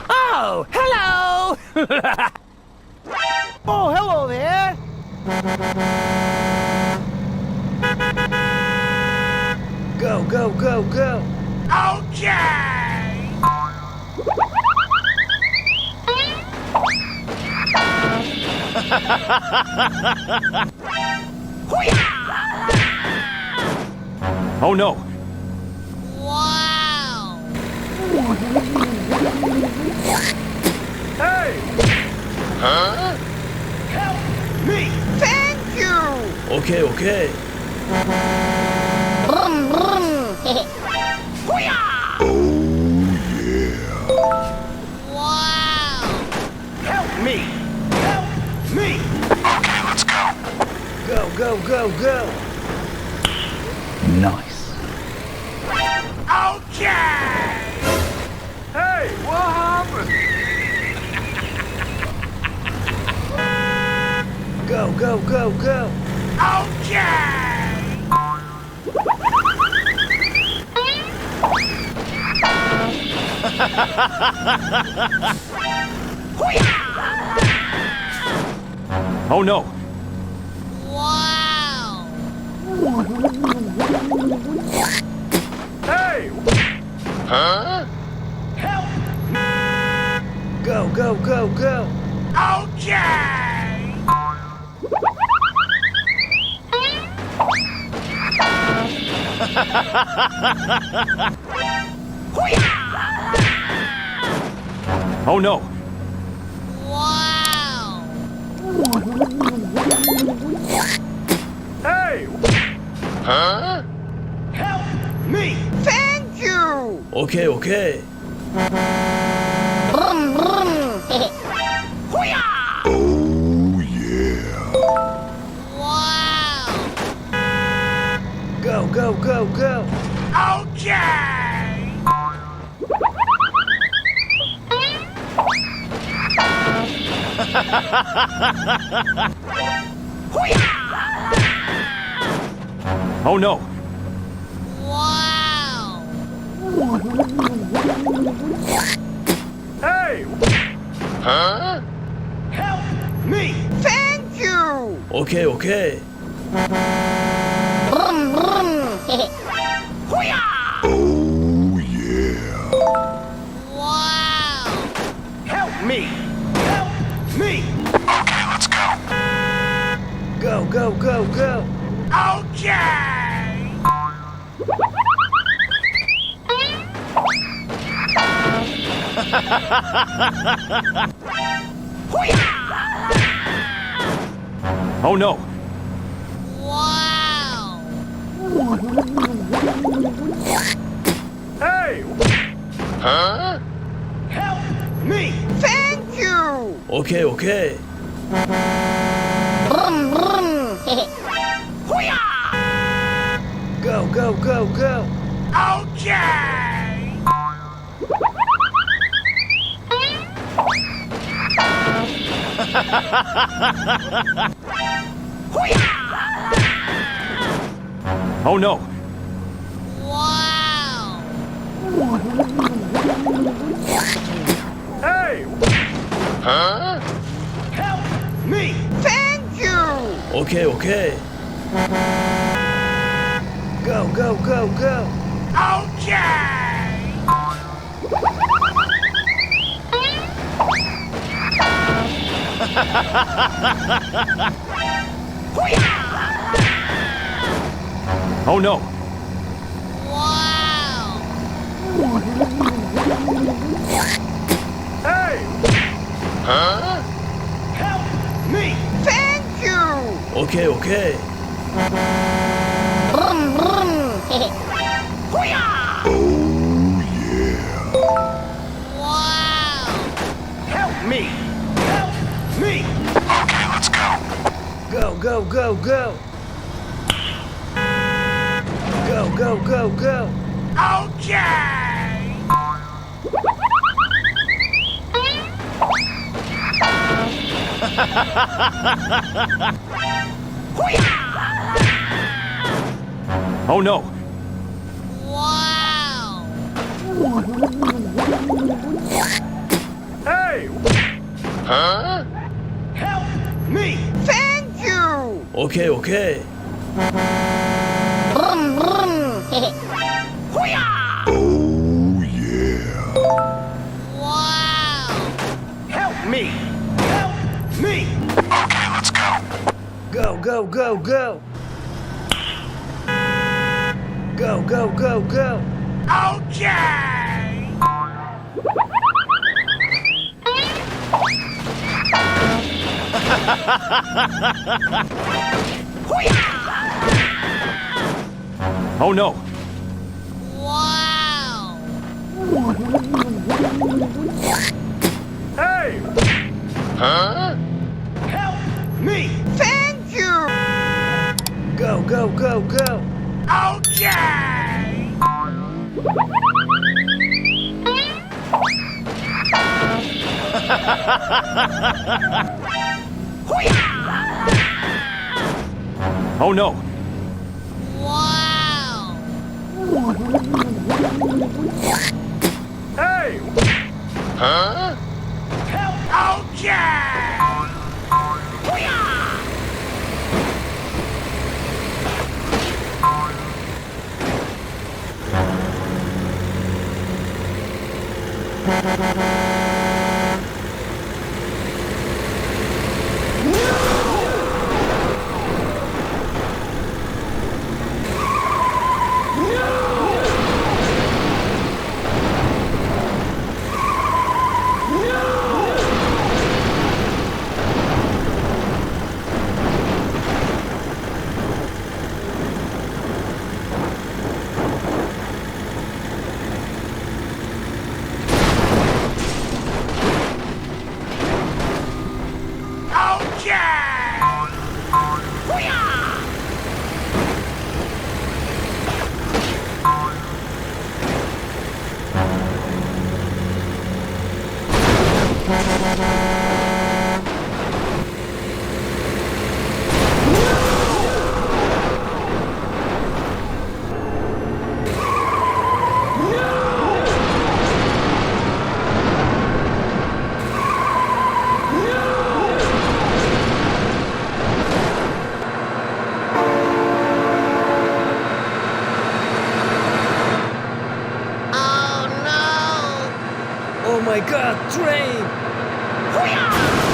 Oh, hello! Oh, hello there. Go, go, go, go! Okay! Oh no! Wow! Hey, Huh? help me. Thank you! Okay, okay. Brum, brum. Hoo-yah! Wow! Help me. Help me. Okay, let's go. Go, go, go, go! Nice. Okay! Hey, what happened? Go, go, go, go! Okay! Oh no! Wow! Hey, Huh? help. Go, go, go, go! Okay! Oh no! Wow! Hey, Huh? help me. Thank you! Okay, okay. Brum, brum. Hoo-yah! Wow! Go, go, go, go! Okay! Oh no! Wow! Hey, Huh? help me. Thank you! Okay, okay. Brum, brum. Hoo-yah! Wow! Help me. Help me. Okay, let's go. Go, go, go, go! Okay! Oh no! Wow! Hey, Huh? help me. Thank you! Okay, okay. Brum, brum. Hoo-yah! Go, go, go, go! Okay! Hoo-yah! Oh no! Wow! Hey, Huh? help me. Thank you! Okay, okay. Go, go, go, go! Okay! Hoo-yah! Oh no! Wow! Hey, Huh? help me. Thank you! Okay, okay. Brum, brum. Hoo-yah! Wow! Help me. Help me. Okay, let's go. Go, go, go, go! Go, go, go, go! Okay! Hoo-yah! Oh no! Wow! Help me! Thank you! Okay, okay. Brum, brum. Hoo-yah! Oh, yeah. Wow! Help me! Help me! Okay, let's go. Go, go, go, go. Go, go, go, go. Okay! Oh no! Wow! Hey! Help me! Thank you! Go, go, go, go. Okay! Oh no! Wow! Hey! Help! Okay! Oh no! Oh my god, train! Hoo-yah!